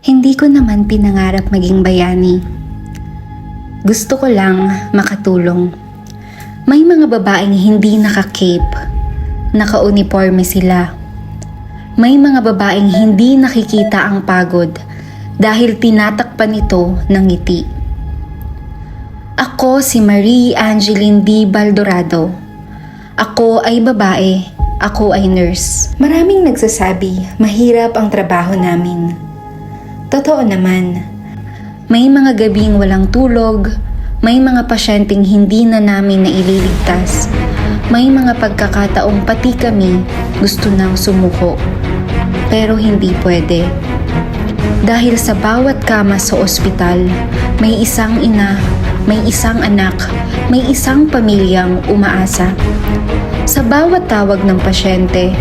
Hindi ko naman pinangarap maging bayani. Gusto ko lang makatulong. May mga babaeng hindi naka-cape, naka-uniforme sila. May mga babaeng hindi nakikita ang pagod dahil tinatakpan ito ng ngiti. Ako si Marie Angeline D. Baldorado. Ako ay babae, ako ay nurse. Maraming nagsasabi, mahirap ang trabaho namin. Totoo naman, may mga gabing walang tulog, may mga pasyenteng hindi na namin naililigtas, may mga pagkakataong pati kami gusto nang sumuko. Pero hindi pwede. Dahil sa bawat kama sa ospital, may isang ina, may isang anak, may isang pamilyang umaasa. Sa bawat tawag ng pasyente,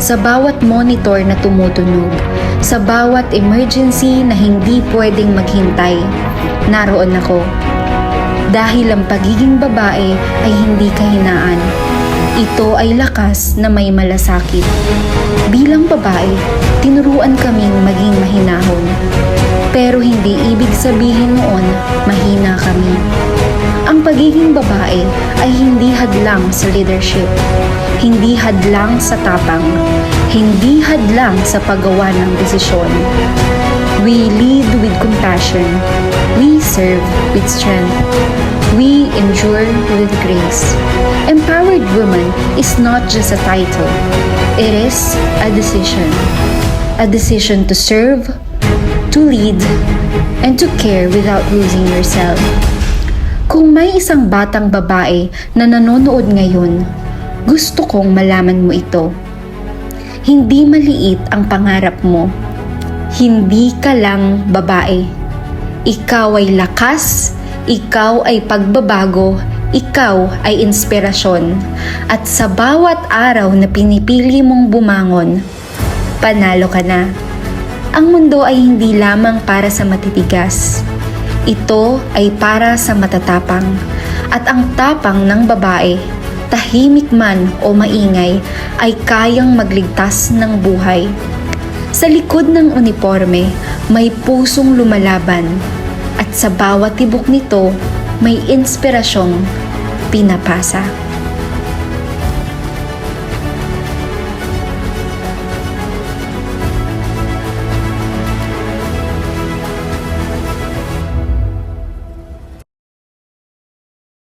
sa bawat monitor na tumutunog, sa bawat emergency na hindi pwedeng maghintay, naroon ako. Dahil ang pagiging babae ay hindi kahinaan. Ito ay lakas na may malasakit. Bilang babae, tinuruan kaming maging mahinahon. Pero hindi ibig sabihin noon mahina kami. Ang pagiging babae ay hindi hadlang sa leadership, hindi hadlang sa tapang, hindi hadlang sa paggawa ng desisyon. We lead with compassion, we serve with strength, we endure with grace. Empowered woman is not just a title, it is a decision. A decision to serve, to lead, and to care without losing yourself. Kung may isang batang babae na nanonood ngayon, gusto kong malaman mo ito. Hindi maliit ang pangarap mo. Hindi ka lang babae. Ikaw ay lakas, ikaw ay pagbabago, ikaw ay inspirasyon. At sa bawat araw na pinipili mong bumangon, panalo ka na. Ang mundo ay hindi lamang para sa matitigas. Ito ay para sa matatapang. At ang tapang ng babae, tahimik man o maingay, ay kayang magligtas ng buhay. Sa likod ng uniforme, may pusong lumalaban. At sa bawat tibok nito, may inspirasyong pinapasa.